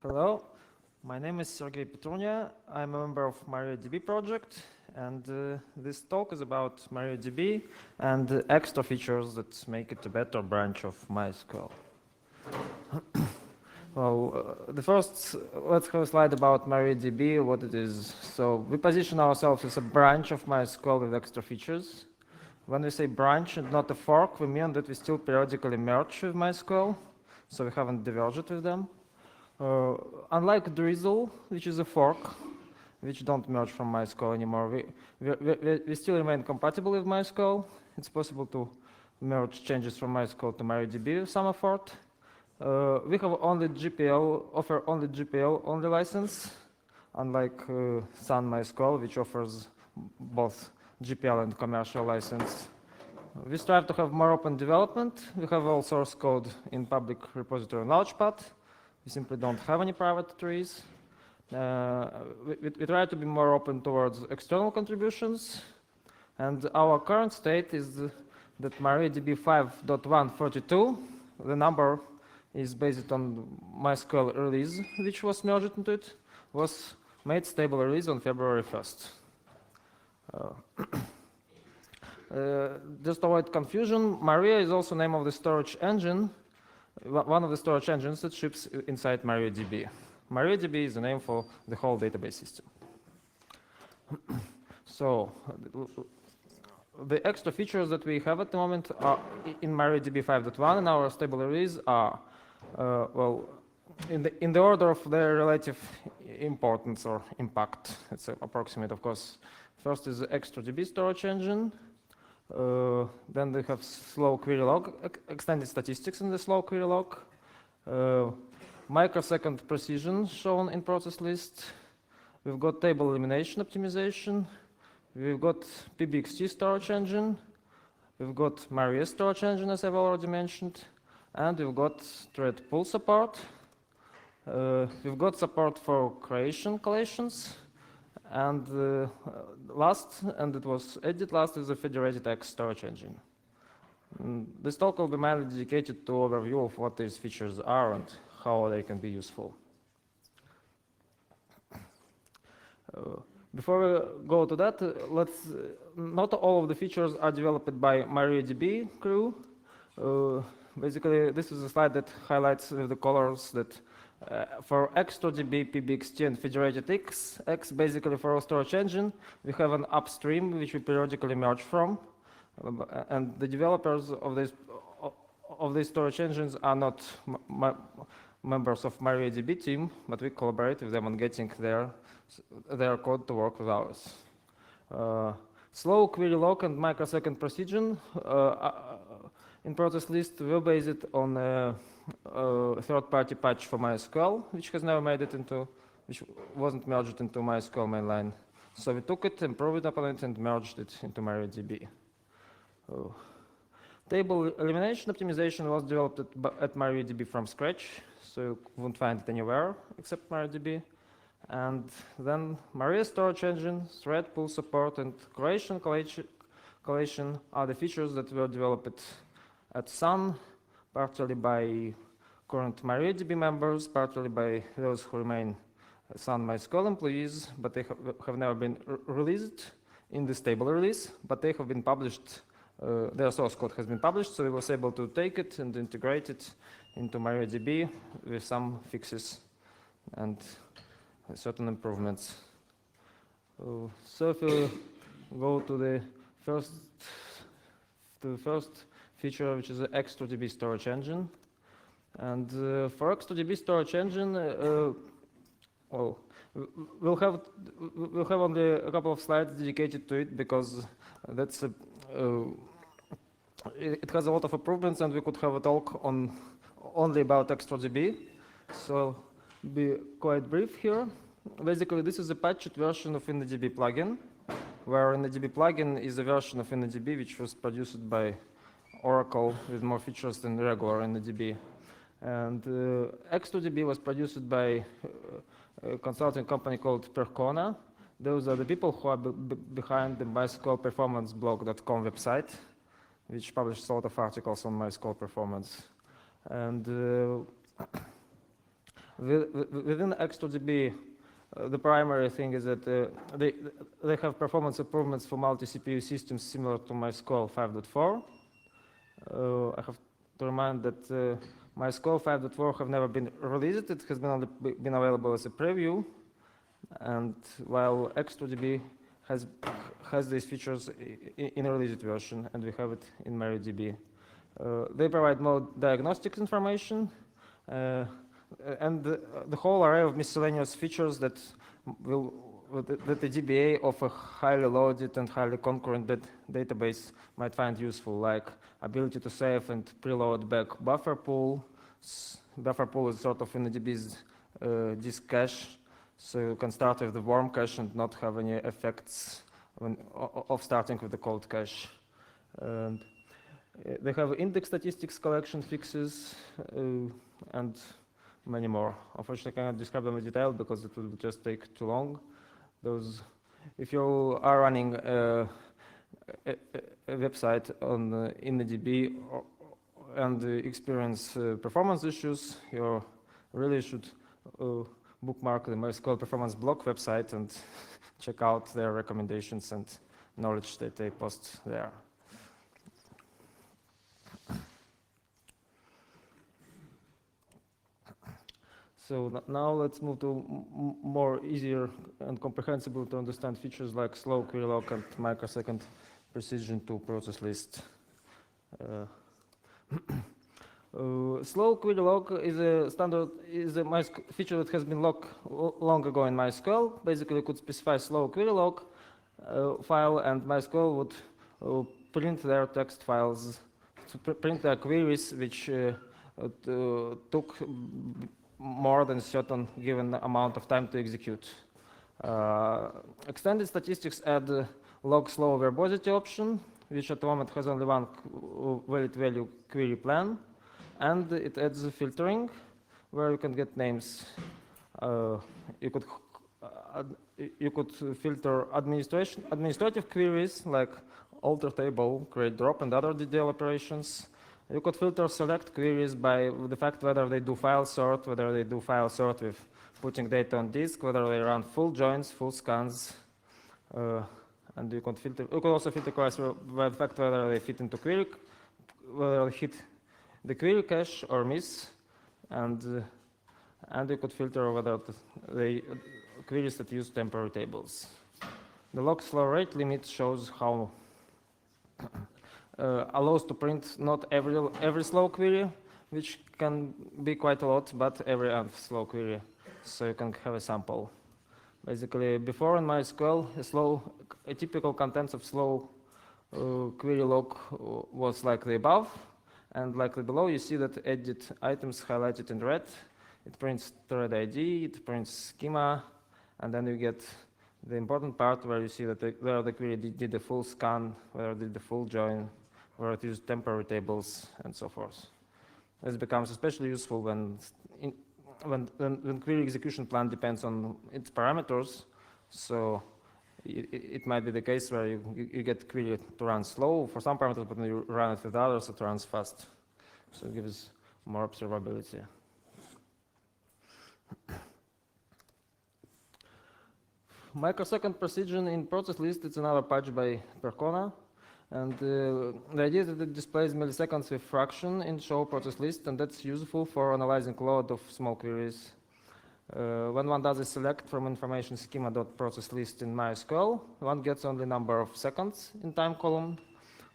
Hello, my name is Sergey Petrunia. I'm a member of MariaDB project, and this talk is about MariaDB and extra features that make it a better branch of MySQL. Well, let's have a slide about MariaDB, what it is. So we position ourselves as a branch of MySQL with extra features. When we say branch and not a fork, we mean that we still periodically merge with MySQL, so we haven't diverged with them. Unlike Drizzle, which is a fork, which don't merge from MySQL anymore, we still remain compatible with MySQL. It's possible to merge changes from MySQL to MariaDB with some effort. We have only GPL, offer only GPL only license, unlike Sun MySQL, which offers both GPL and commercial license. We strive to have more open development. We have all source code in public repository Launchpad. We simply don't have any private trees. We try to be more open towards external contributions. And our current state is that MariaDB 5.1.42, the number is based on MySQL release, which was merged into it, was made stable release on February 1st. Just to avoid confusion, Maria is also name of the storage engine, one of the storage engines that ships inside MariaDB. MariaDB is the name for the whole database system. So the extra features that we have at the moment are in MariaDB 5.1 and our stable release are, well, in the order of their relative importance or impact. It's approximate, of course. First is the XtraDB storage engine. Then we have slow query log, extended statistics in the slow query log, microsecond precision shown in process list. We've got table elimination optimization. We've got PBXT storage engine. We've got Maria storage engine, as I've already mentioned. And we've got thread pool support. We've got support for creation collations. And last, and it was added last, is the federated X storage engine. This talk will be mainly dedicated to overview of what these features are and how they can be useful. Before we go to that, not all of the features are developed by MariaDB crew. Basically, this is a slide that highlights with the colors that for XtraDB, PBXT, and federated X, basically for our storage engine, we have an upstream which we periodically merge from, and the developers of these storage engines are not members of MariaDB team, but we collaborate with them on getting their code to work with ours. Slow query log and microsecond precision in process list will base it on a third-party patch for MySQL, which wasn't merged into MySQL mainline. So we took it, improved upon it, and merged it into MariaDB. Table elimination optimization was developed at MariaDB from scratch, so you won't find it anywhere except MariaDB. And then Maria storage engine, thread pool support, and creation collation are the features that were developed at Sun, partly by current MariaDB members, partly by those who remain Sun MySQL employees, but they have never been released in the stable release, but they have been published, their source code has been published, so we was able to take it and integrate it into MariaDB with some fixes and certain improvements. So if we go to the first feature, which is the XtraDB storage engine. And for XtraDB storage engine, well, we'll have only a couple of slides dedicated to it because that's it has a lot of improvements, and we could have a talk only about XtraDB. So I'll be quite brief here. Basically, this is a patched version of InnoDB plugin, where InnoDB plugin is a version of InnoDB which was produced by Oracle with more features than regular InnoDB. And XtraDB was produced by a consulting company called Percona. Those are the people who are behind the MySQLPerformanceBlog.com website, which publishes a lot of articles on MySQL performance. And Within XtraDB, the primary thing is that they have performance improvements for multi-CPU systems similar to MySQL 5.4. I have to remind that MySQL 5.4 have never been released. It has only been available as a preview, and while XtraDB has these features in a released version, and we have it in MariaDB. They provide more diagnostics information, and the whole array of miscellaneous features that the DBA of a highly loaded and highly concurrent database might find useful, like ability to save and preload back buffer pool. Buffer pool is sort of in the DB's disk cache, so you can start with the warm cache and not have any effects of starting with the cold cache. And they have index statistics collection fixes and many more. Unfortunately, I cannot describe them in detail because it will just take too long. If you are running a website on InnoDB and experience performance issues, you really should bookmark the MySQL performance blog website and check out their recommendations and knowledge that they post there. So now let's move to more easier and comprehensible to understand features like slow query log and microsecond precision to process list. Slow query log is a feature that has been long ago in MySQL. Basically, you could specify slow query log file, and MySQL would print their text files, print their queries, which took more than a certain given amount of time to execute. Extended statistics add log slow verbosity option, which at the moment has only one valid value query plan, and it adds filtering, where you can get names. You could filter administrative queries like alter table, create drop, and other DDL operations. You could filter select queries by the fact whether they do file sort, whether they do file sort with putting data on disk, whether they run full joins, full scans, and you could also filter queries by the fact whether they fit into query, whether they hit the query cache or miss, and you could filter whether they queries that use temporary tables. The log slow rate limit shows how allows to print not every slow query, which can be quite a lot, but every slow query, so you can have a sample. Basically, before in MySQL, a typical contents of slow query log was like the above, and like the below, you see that edit items highlighted in red. It prints thread ID, it prints schema, and then you get the important part where you see that where the query did the full scan, where it did the full join, where it used temporary tables, and so forth. This becomes especially useful when query execution plan depends on its parameters. So it might be the case where you get query to run slow for some parameters, but when you run it with others, it runs fast. So it gives more observability. Microsecond precision in process list, it's another patch by Percona. And the idea is that it displays milliseconds with fraction in show process list, and that's useful for analyzing load of small queries. When one does a select from information schema.process list in MySQL, one gets only number of seconds in time column,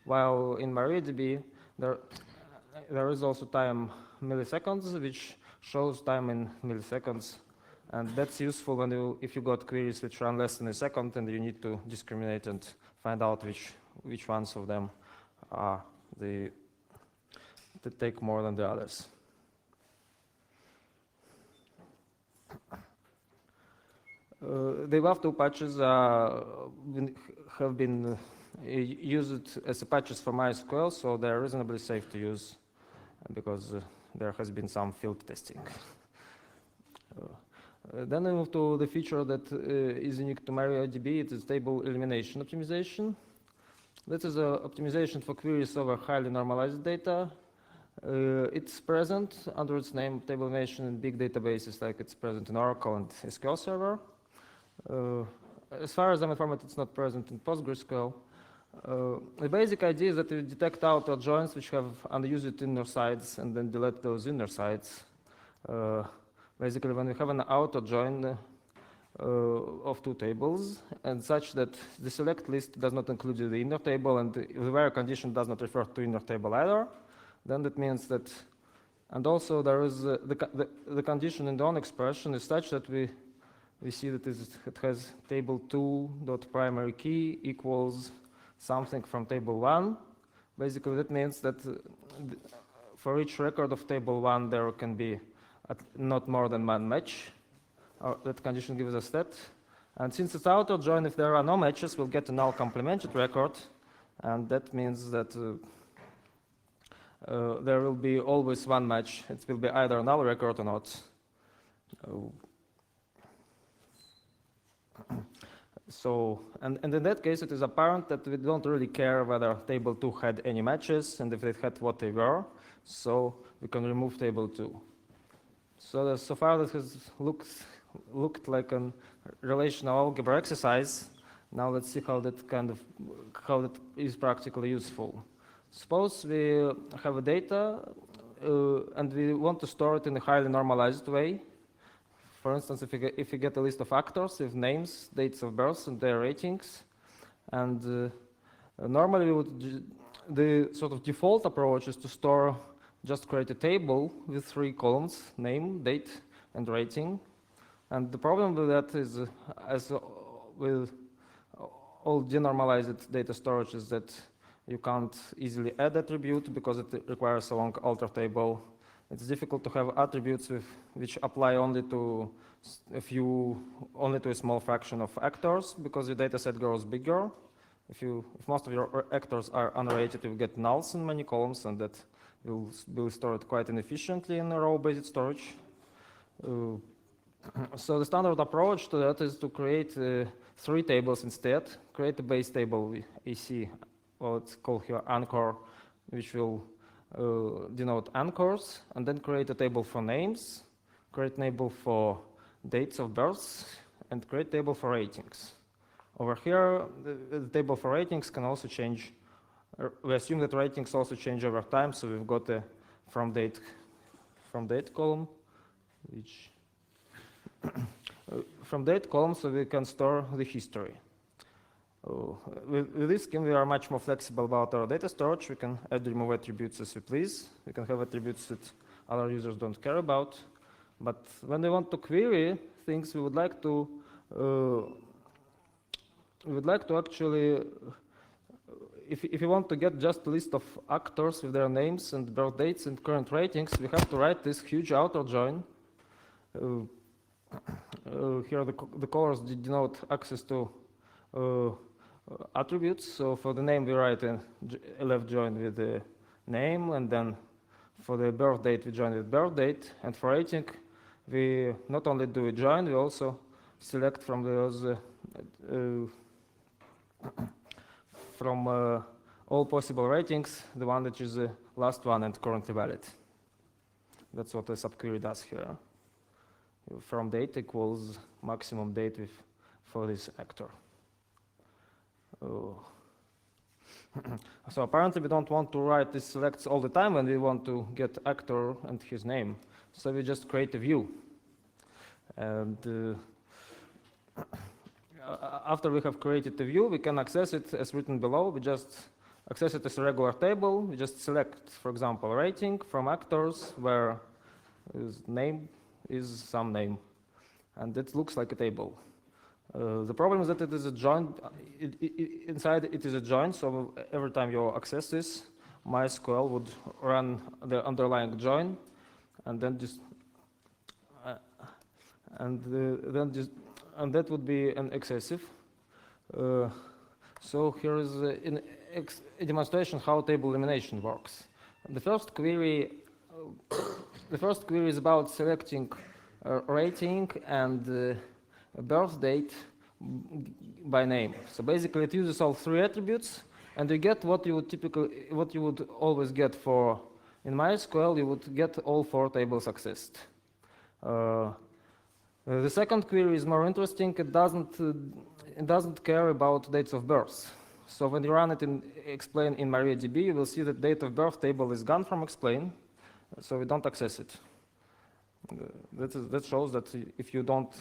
while in MariaDB there is also time milliseconds, which shows time in milliseconds, and that's useful when if you got queries which run less than a second, and you need to discriminate and find out which ones of them are that take more than the others. The above two patches have been used as patches for MySQL, so they're reasonably safe to use because there has been some field testing. Then we move to the feature that is unique to MariaDB. It is table elimination optimization. This is an optimization for queries over highly normalized data. It's present under its name, table elimination in big databases, like it's present in Oracle and SQL Server. As far as I'm informed, it's not present in PostgreSQL. The basic idea is that we detect outer joins which have unused inner sides and then delete those inner sides. Basically, when we have an outer join of two tables, and such that the select list does not include the inner table, and the where condition does not refer to inner table either, then that means that, and also there is the condition in the on expression is such that we see that it has table 2 dot primary key equals something from table 1. Basically, that means that for each record of table 1, there can be not more than one match. That condition gives us that. And since it's outer join, if there are no matches, we'll get a null complemented record. And that means that there will be always one match. It will be either a null record or not. So, and in that case, it is apparent that we don't really care whether table 2 had any matches and if it had what they were. So we can remove table 2. So far this has looked like a relational algebra exercise. Now let's see how that is practically useful. Suppose we have a data and we want to store it in a highly normalized way. For instance, if we get a list of actors with names, dates of birth, and their ratings, and normally the sort of default approach is to store, just create a table with 3 columns, name, date, and rating. And the problem with that is, as with all denormalized data storage, is that you can't easily add attribute because it requires a long alter table. It's difficult to have attributes which apply only to a small fraction of actors because your data set grows bigger. If most of your actors are unrated, you get nulls in many columns, and that will be stored quite inefficiently in a row-based storage. So the standard approach to that is to create 3 tables instead. Create a base table AC, well, it's called here anchor, which will denote anchors, and then create a table for names, create a table for dates of birth, and create a table for ratings. Over here, the table for ratings can also change. We assume that ratings also change over time, so we've got a from date column, which from date column, so we can store the history. With this scheme, we are much more flexible about our data storage. We can add, remove attributes as we please. We can have attributes that other users don't care about. But when we want to query things, we would like to actually, if you want to get just a list of actors with their names and birth dates and current ratings, we have to write this huge outer join. Here the colors denote access to attributes. So for the name, we write a left join with the name, and then for the birth date, we join with birth date. And for rating, we not only do a join, we also select from those all possible ratings, the one that is the last one and currently valid. That's what the subquery does here. From date equals maximum date for this actor. So apparently we don't want to write these selects all the time when we want to get actor and his name. So we just create a view. And after we have created the view, we can access it as written below. We just access it as a regular table. We just select, for example, rating from actors where his name is some name. And it looks like a table. The problem is that it is a join. Inside it is a join, so every time you access this, MySQL would run the underlying join, and then and that would be an excessive. So here is a demonstration how table elimination works. The first query is about selecting rating and birth date by name. So basically, it uses all 3 attributes, and you get what you would always get for In MySQL, you would get all 4 tables accessed. The second query is more interesting. It doesn't care about dates of birth. So when you run it in explain in MariaDB, you will see that date of birth table is gone from explain, so we don't access it. That shows that if you don't,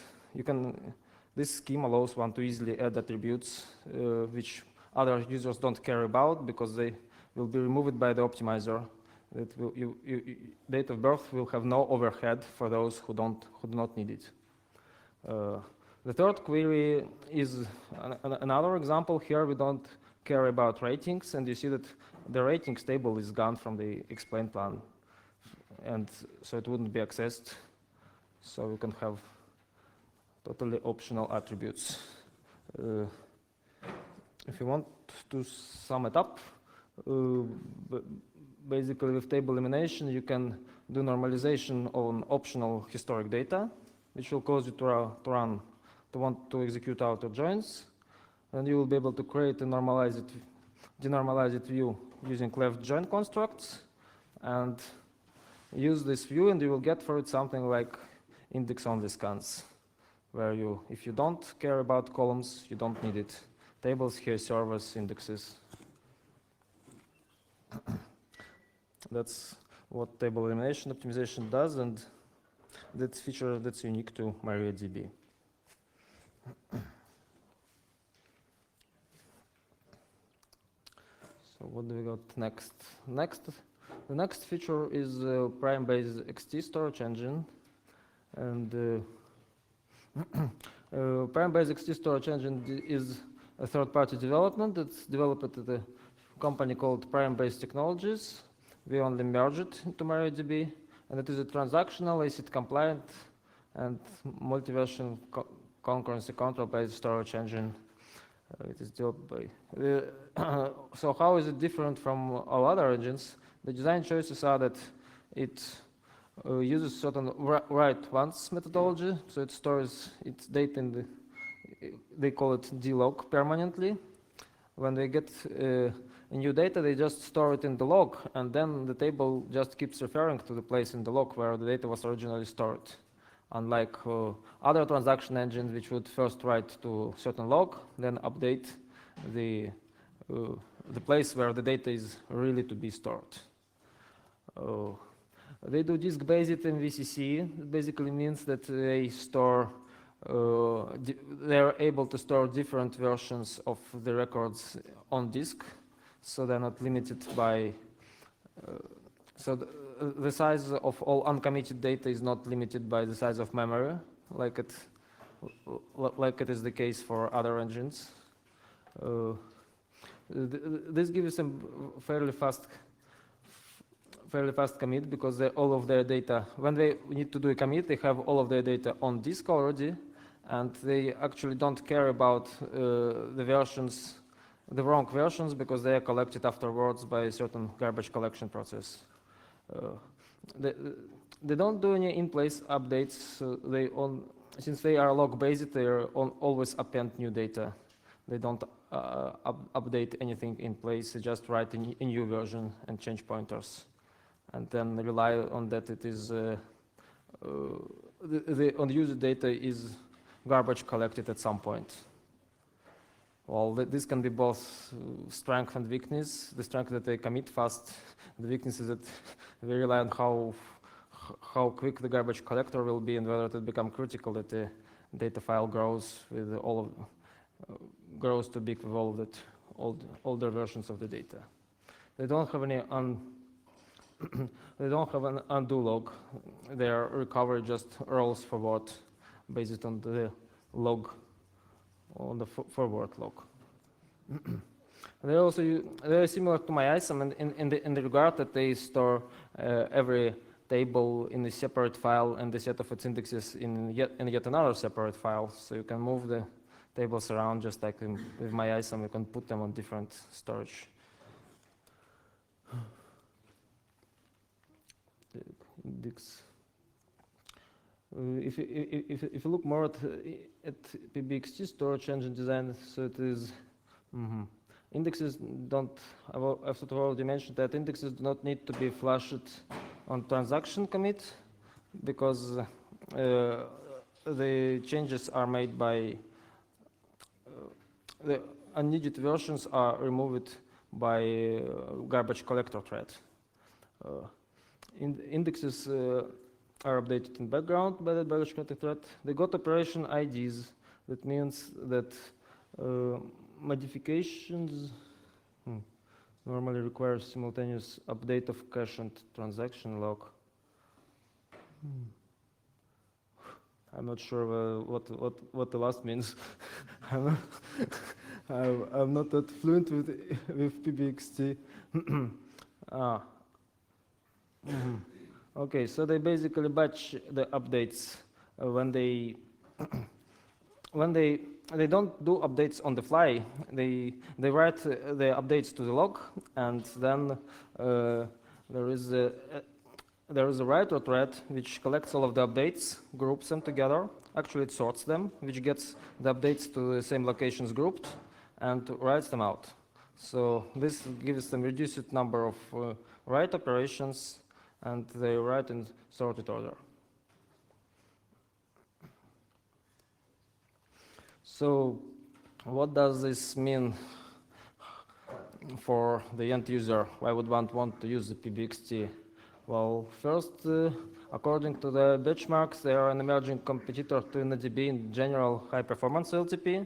this scheme allows one to easily add attributes which other users don't care about because they will be removed by the optimizer. Date of birth will have no overhead for those who do not need it. The third query is another example. Here we don't care about ratings, and you see that the ratings table is gone from the explain plan, and so it wouldn't be accessed. So we can have totally optional attributes. If you want to sum it up, basically with table elimination, you can do normalization on optional historic data, which will cause you to want to execute outer joins, and you will be able to create a denormalized view using left join constructs, and use this view, and you will get for it something like index-only scans, where if you don't care about columns, you don't need it. Tables here serve as indexes. That's what table elimination optimization does, and that's a feature that's unique to MariaDB. So what do we got next? The next feature is prime-based XT storage engine, and prime-based XT storage engine is a third-party development that's developed at a company called Prime-Based Technologies. We only merged it into MariaDB, and it is a transactional, ACID compliant, and multi-version concurrency control-based storage engine. It is developed by. So how is it different from all other engines? The design choices are that it uses certain write once methodology, so it stores its data in the, they call it dlog permanently. When they get new data, they just store it in the log, and then the table just keeps referring to the place in the log where the data was originally stored. Unlike other transaction engines, which would first write to certain log, then update the place where the data is really to be stored. They do disk-based MVCC. It basically means that they store, they're able to store different versions of the records on disk, so they're not limited by, the size of all uncommitted data is not limited by the size of memory, like it is the case for other engines. This gives you some fairly fast commit, because all of their data, when they need to do a commit, they have all of their data on disk already, and they actually don't care about the wrong versions, because they are collected afterwards by a certain garbage collection process. They don't do any in-place updates, so since they are log-based, they always append new data. They don't update anything in place, they just write a new version and change pointers, and then rely on that it is, the unused data is garbage collected at some point. Well, this can be both strength and weakness. The strength that they commit fast, the weakness is that they rely on how quick the garbage collector will be, and whether it will become critical that the data file grows with grows too big with all of that older versions of the data. They don't have any they don't have an undo log. Their recovery just rolls forward based on the log, on the forward log. They're similar to MyISAM in the regard that they store every table in a separate file and the set of its indexes in yet another separate file. So you can move the tables around just like with MyISAM. You can put them on different storage. Index. If you look more at PBXT storage engine design, so it is indexes don't, I've sort of already mentioned that indexes do not need to be flushed on transaction commit because the changes are made by, the unneeded versions are removed by garbage collector thread. Indexes are updated in background by the garbage collector thread. They got operation IDs. That means that modifications normally require simultaneous update of cache and transaction log. I'm not sure what the last means. I'm not that fluent with PBXT. Okay, so they basically batch the updates when they they don't do updates on the fly. They write the updates to the log, and then there is a writer thread which collects all of the updates, groups them together. Actually, it sorts them, which gets the updates to the same locations grouped, and writes them out. So this gives them reduced number of write operations, and they write in sorted order. So what does this mean for the end user? Why would one want to use the PBXT? Well, first, according to the benchmarks, they are an emerging competitor to InnoDB in general high-performance LTP.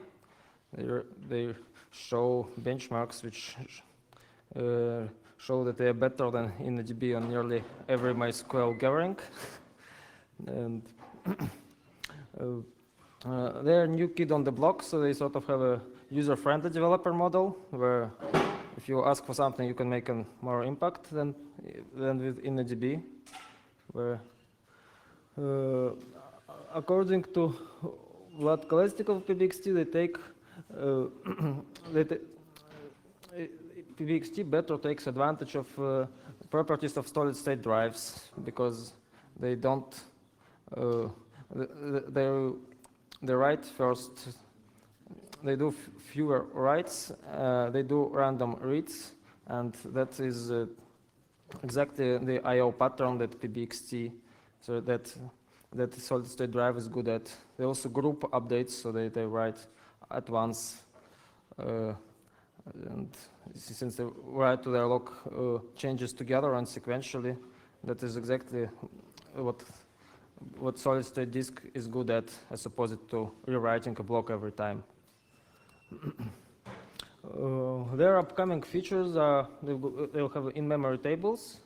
They show benchmarks which show that they are better than InnoDB on nearly every MySQL gathering. And they're a new kid on the block, so they sort of have a user-friendly developer model where if you ask for something, you can make a more impact than with InnoDB. Where, according to Vlad Kolesnikov of PBXT, they take PBXT better takes advantage of properties of solid-state drives because they don't they write first. They do fewer writes. They do random reads, and that is exactly the I/O pattern that PBXT, so that solid-state drive is good at. They also group updates, so they write at once, and since they write to their log changes together and sequentially, that is exactly what solid-state disk is good at, as opposed to rewriting a block every time. Their upcoming features are they'll have in-memory tables.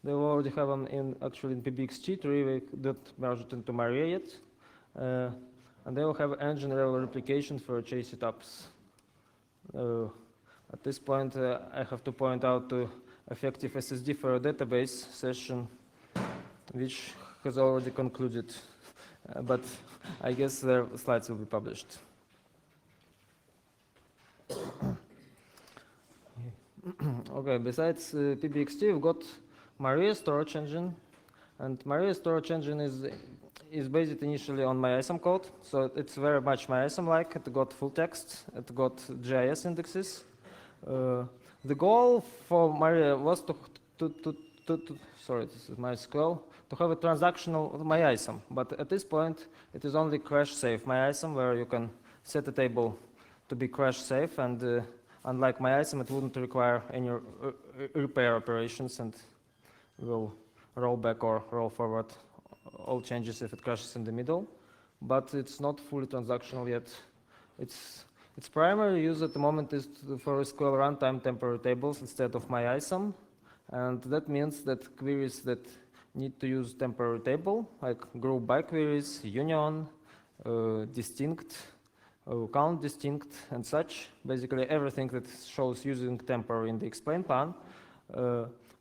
They already have them in PBXT3. They don't merge it into Maria yet, and they will have engine level replication for chase setups. At this point, I have to point out to effective SSD for a database session, which has already concluded, but I guess their slides will be published. Okay, besides PBXT, we've got Maria storage engine, and Maria storage engine is based initially on MyISAM code, so it's very much MyISAM-like. It got full text, it got GIS indexes. The goal for Maria was sorry, this is MySQL, to have a transactional MyISAM, but at this point, it is only crash-safe MyISAM, where you can set a table to be crash-safe, and unlike MyISAM, it wouldn't require any repair operations, and will roll back or roll forward all changes if it crashes in the middle. But it's not fully transactional yet. Its primary use at the moment is for SQL runtime temporary tables instead of MyISAM, and that means that queries that need to use temporary table, like group by queries, union, distinct, count distinct, and such, basically everything that shows using temporary in the explain plan,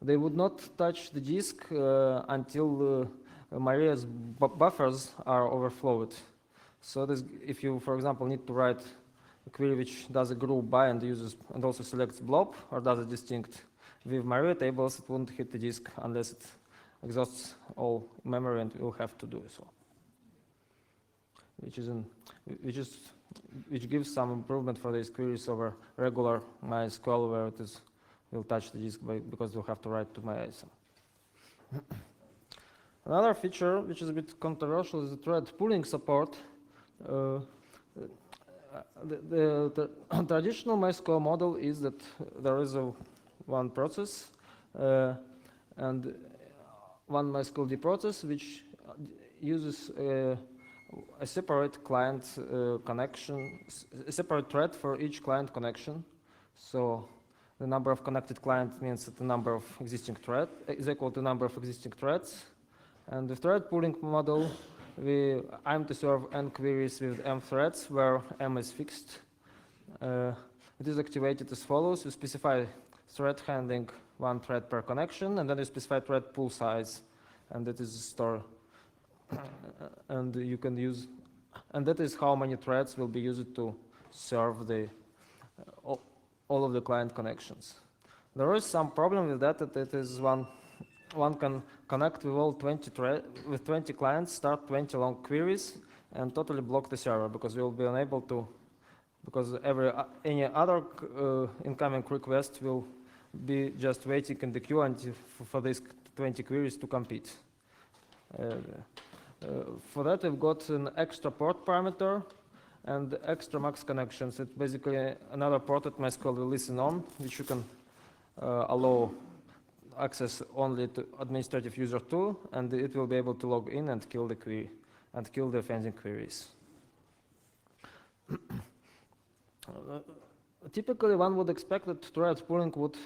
they would not touch the disk until Maria's buffers are overflowed. So if you, for example, need to write a query which does a group by and uses and also selects blob or does a distinct with Maria tables, it won't hit the disk unless it exhausts all memory, and will have to do so. Which is which gives some improvement for these queries over regular MySQL, where it will touch the disk because we'll have to write to MyISM. Another feature, which is a bit controversial, is the thread pooling support. The traditional MySQL model is that there is one process and one MySQL process which uses a separate client connection, a separate thread for each client connection. So the number of connected clients means that the number of existing threads is equal to the number of existing threads. And the thread pooling model, we aim to serve n queries with m threads, where m is fixed. It is activated as follows. We specify thread handling one thread per connection, and then we specify thread pool size, and that is stored. And you can use, and that is how many threads will be used to serve the all of the client connections. There is some problem with that. That it is one can connect with all 20 clients, start 20 long queries, and totally block the server, because we will be unable to, because any other incoming request will be just waiting in the queue until for these 20 queries to compete. For that, we've got an extra port parameter and extra max connections. It's basically another port that MySQL will listen on, which you can allow access only to administrative user 2, and it will be able to log in and kill the query and kill the offending queries. Typically, one would expect that thread pooling would,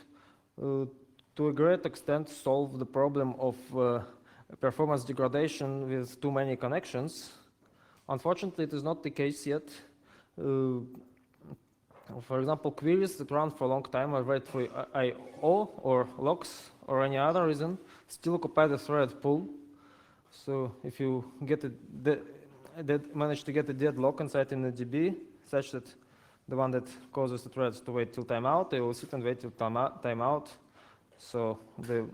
to a great extent, solve the problem of performance degradation with too many connections. Unfortunately, it is not the case yet. For example, queries that run for a long time or wait for I/O or locks or any other reason still occupy the thread pool. So if you get manage to get a deadlock inside in the DB such that the one that causes the threads to wait till timeout, they will sit and wait till timeout. So the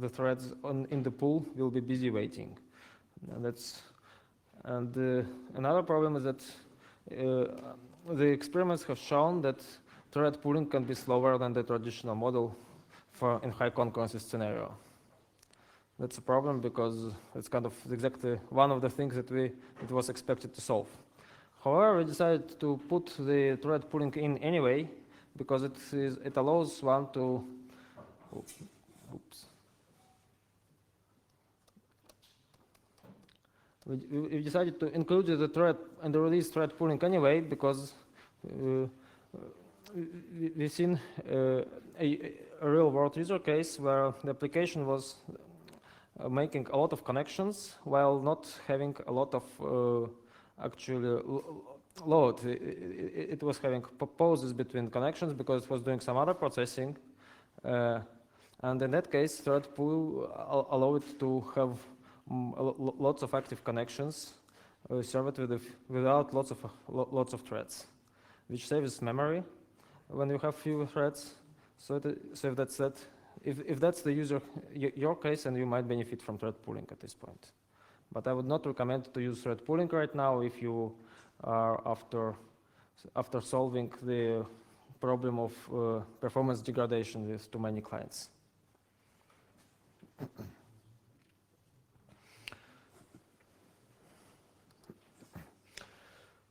threads in the pool will be busy waiting. And another problem is that the experiments have shown that thread pooling can be slower than the traditional model in high concurrency scenario. That's a problem because it's kind of exactly one of the things that it was expected to solve. However, we decided to put the thread pooling in anyway because it allows one to. Oops. We decided to include the thread and the release thread pooling anyway because we've seen a real-world user case where the application was making a lot of connections while not having a lot of actually load. It was having pauses between connections because it was doing some other processing. And in that case, thread pool allowed it to have lots of active connections served without lots of threads, which saves memory when you have fewer threads. So if that's that, if that's the your case, and you might benefit from thread pooling at this point. But I would not recommend to use thread pooling right now if you are after solving the problem of performance degradation with too many clients.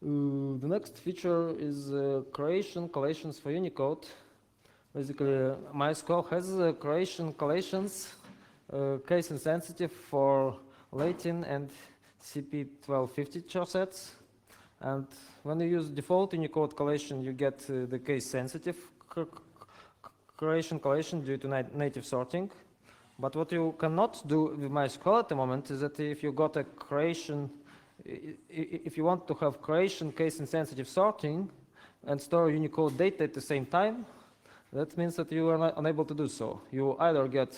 The next feature is creation collations for Unicode. Basically, MySQL has creation collations, case insensitive for Latin and CP1250 char sets. And when you use default Unicode collation, you get the case sensitive creation collation due to native sorting. But what you cannot do with MySQL at the moment is that if you got a creation, if you want to have creation case insensitive sorting and store Unicode data at the same time, that means that you are unable to do so. You either get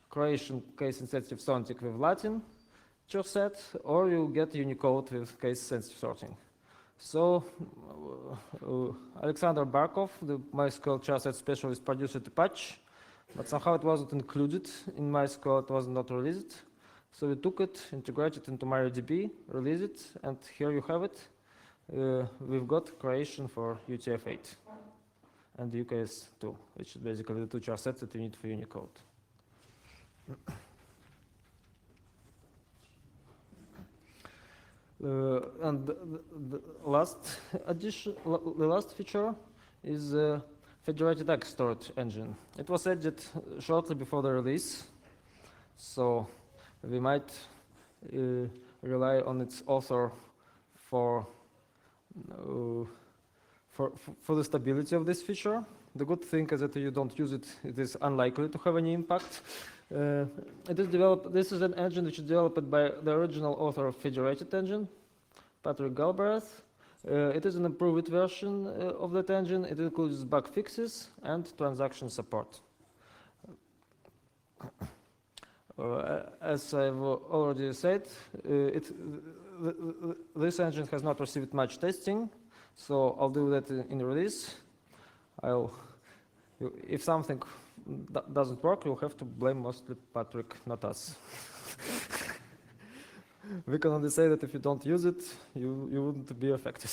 creation case insensitive sorting with Latin char set, or you get Unicode with case sensitive sorting. So Alexander Barkov, the MySQL char set specialist, produced a patch, but somehow it wasn't included in MySQL, it was not released. So we took it, integrated into MariaDB, released it, and here you have it. we've got creation for UTF-8 and UKS2, which is basically the two char sets that you need for Unicode. And the last addition, the last feature is federated X storage engine. It was added shortly before the release, so we might rely on its author for the stability of this feature. The good thing is that if you don't use it, it is unlikely to have any impact. It is developed. This is an engine which is developed by the original author of Federated Engine, Patrick Galbraith. It is an improved version of that engine. It includes bug fixes and transaction support. As I've already said, this engine has not received much testing, so I'll do that in release. If something doesn't work, you'll have to blame mostly Patrick, not us. We can only say that if you don't use it, you wouldn't be affected.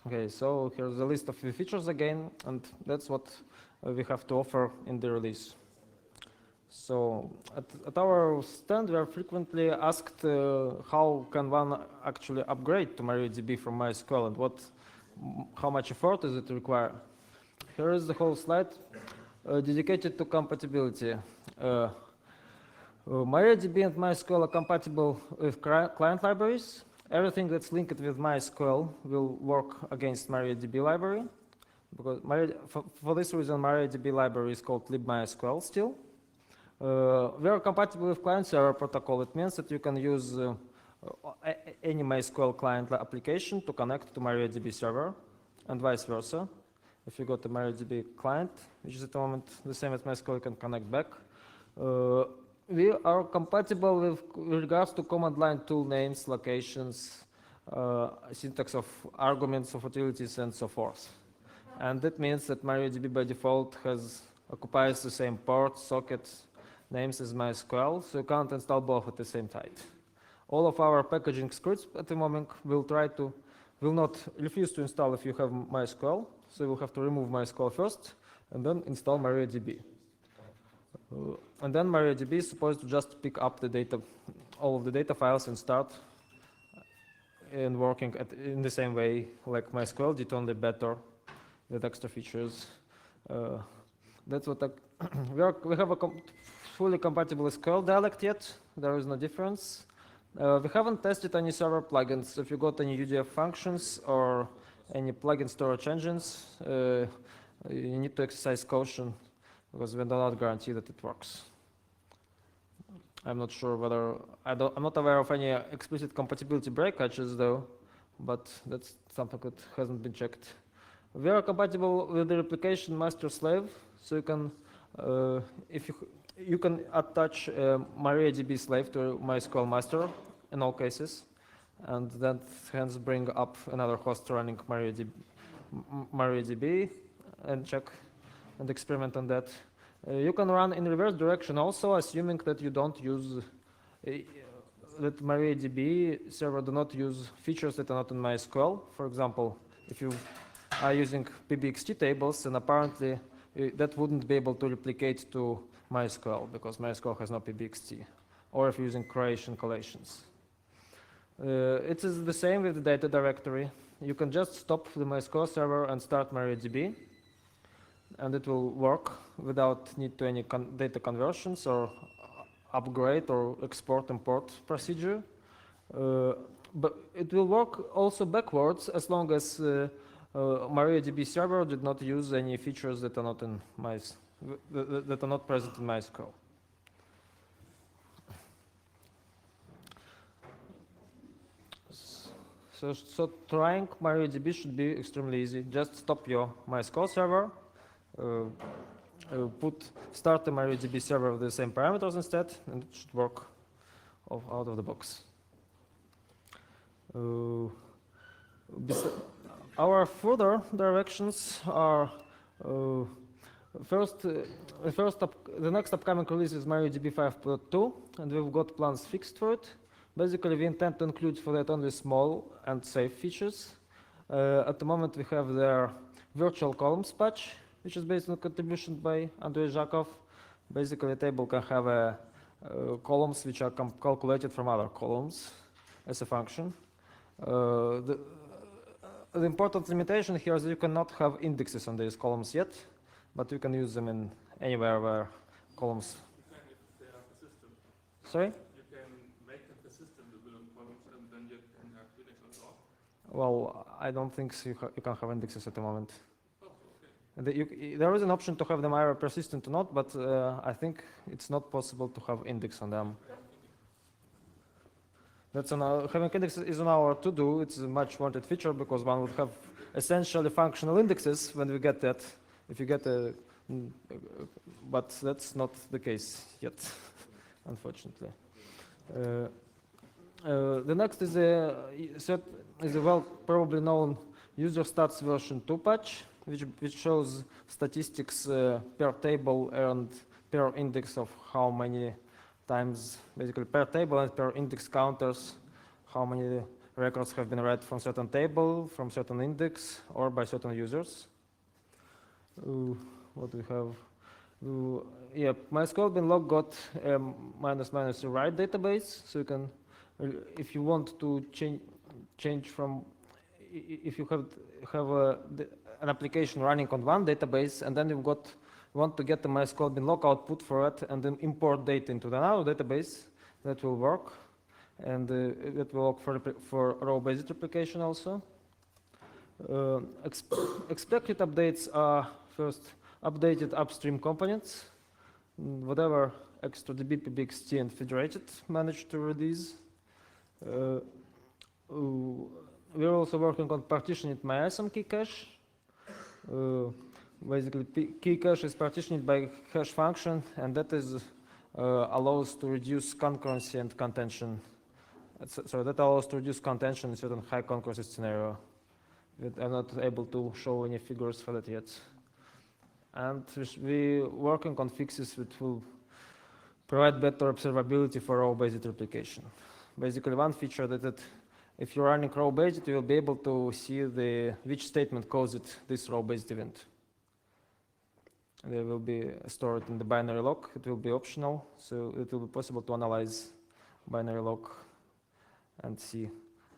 Okay, so here's a list of the features again, and that's what we have to offer in the release. So at our stand, we are frequently asked how can one actually upgrade to MariaDB from MySQL and how much effort does it require. Here is the whole slide dedicated to compatibility. MariaDB and MySQL are compatible with client libraries. Everything that's linked with MySQL will work against MariaDB library. Because for this reason, MariaDB library is called libmysql still. We are compatible with client-server protocol. It means that you can use any MySQL client application to connect to MariaDB server, and vice versa. If you got a MariaDB client, which is at the moment the same as MySQL, you can connect back. We are compatible with regards to command line tool names, locations, syntax of arguments of utilities, and so forth. And that means that MariaDB by default occupies the same port, sockets, names as MySQL, so you can't install both at the same time. All of our packaging scripts at the moment will not refuse to install if you have MySQL, so you will have to remove MySQL first and then install MariaDB. And then MariaDB is supposed to just pick up the data, all of the data files, and start and working in the same way like MySQL did, only better with extra features. That's what we have a fully compatible SQL dialect yet. There is no difference. We haven't tested any server plugins. If you got any UDF functions or any plugin storage engines, you need to exercise caution because we do not guarantee that it works. I'm not sure whether I'm not aware of any explicit compatibility breakages though, but that's something that hasn't been checked. We are compatible with the replication master-slave, so you can, if you can attach MariaDB slave to MySQL master in all cases, and then hence bring up another host running MariaDB and check and experiment on that. You can run in reverse direction also, assuming that you don't use that MariaDB server do not use features that are not in MySQL. For example, if you are using PBXT tables, then apparently that wouldn't be able to replicate to MySQL because MySQL has no PBXT, or if you're using creation collations. It is the same with the data directory. You can just stop the MySQL server and start MariaDB, and it will work without need to any data conversions or upgrade or export import procedure. But it will work also backwards as long as MariaDB server did not use any features that are not in that are not present in MySQL. So trying MariaDB should be extremely easy. Just stop your MySQL server, start the MariaDB server with the same parameters instead, and it should work out of the box. Our further directions are The next upcoming release is MariaDB 5.2, and we've got plans fixed for it. Basically, we intend to include for that only small and safe features. At the moment, we have the virtual columns patch, which is based on a contribution by Andrei Zhakov. Basically, a table can have columns which are calculated from other columns as a function. The important limitation here is that you cannot have indexes on these columns yet, but you can use them in anywhere where columns. You can if they are persistent. Sorry? You can make them persistent with columns, and then you can have index on top. Well, I don't think so you can have indexes at the moment. Oh, okay. There is an option to have them either persistent or not, but I think it's not possible to have index on them. Having index is on our to-do. It's a much wanted feature because one would have essentially functional indexes when we get that. If you get but that's not the case yet, unfortunately. The next is a well probably known user stats version 2 patch, which shows statistics per table and per index of how many times, basically per table and per index counters, how many records have been read from certain table, from certain index, or by certain users. What we have? Yeah, MySQL binlog got ---- write database, so you can, if you want to change from, if you have an application running on one database, and then want to get the MySQL binlog output for it, and then import data into another database, that will work, and it will work for row-based replication also. Expected updates are first updated upstream components, whatever extra DB, PBXT, and federated managed to release. We're also working on partitioning MySQL key cache. Basically, key cache is partitioned by hash function, and that is allows to reduce concurrency and contention. So that allows to reduce contention in certain high concurrency scenario. I'm not able to show any figures for that yet. And we're working on fixes which will provide better observability for row-based replication. Basically, one feature that if you're running row-based, you will be able to see which statement caused this row-based event. They will be stored in the binary log. It will be optional, so it will be possible to analyze binary log and see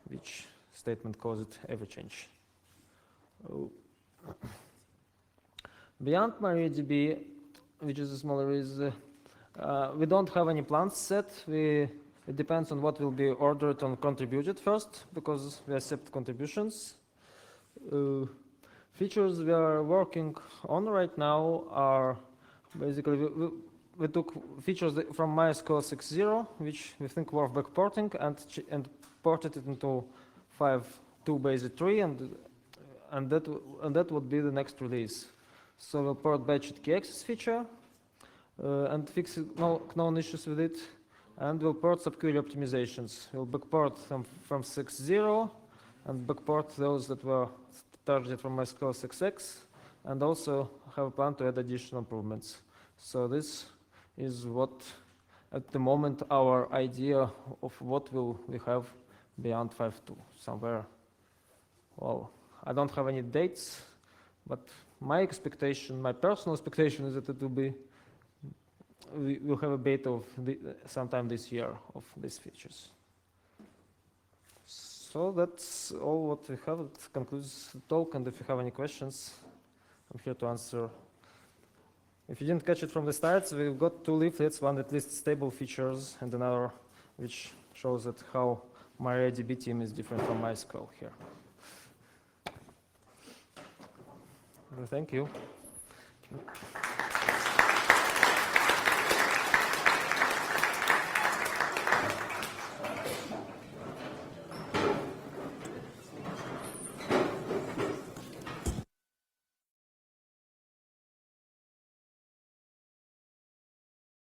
which statement caused every change. Beyond MariaDB, which is a smaller release, we don't have any plans set. It depends on what will be ordered and contributed first, because we accept contributions. Features we are working on right now are basically we took features from MySQL 6.0, which we think were backporting, and ported it into 5.2 base 3, and that would be the next release. So we'll port batched key access feature and fix known issues with it, and we'll port subquery optimizations. We'll backport them from 6.0 and backport those that were targeted from MySQL 6x, and also have a plan to add additional improvements. So this is what, at the moment, our idea of what will we have beyond 5.2 somewhere. Well, I don't have any dates, but my expectation, my personal expectation, is that it will be, we will have a beta of sometime this year of these features. So that's all what we have. It concludes the talk, and if you have any questions, I'm here to answer. If you didn't catch it from the slides, we've got two leaflets, one that lists stable features and another which shows that how MariaDB team is different from MySQL here. Thank you.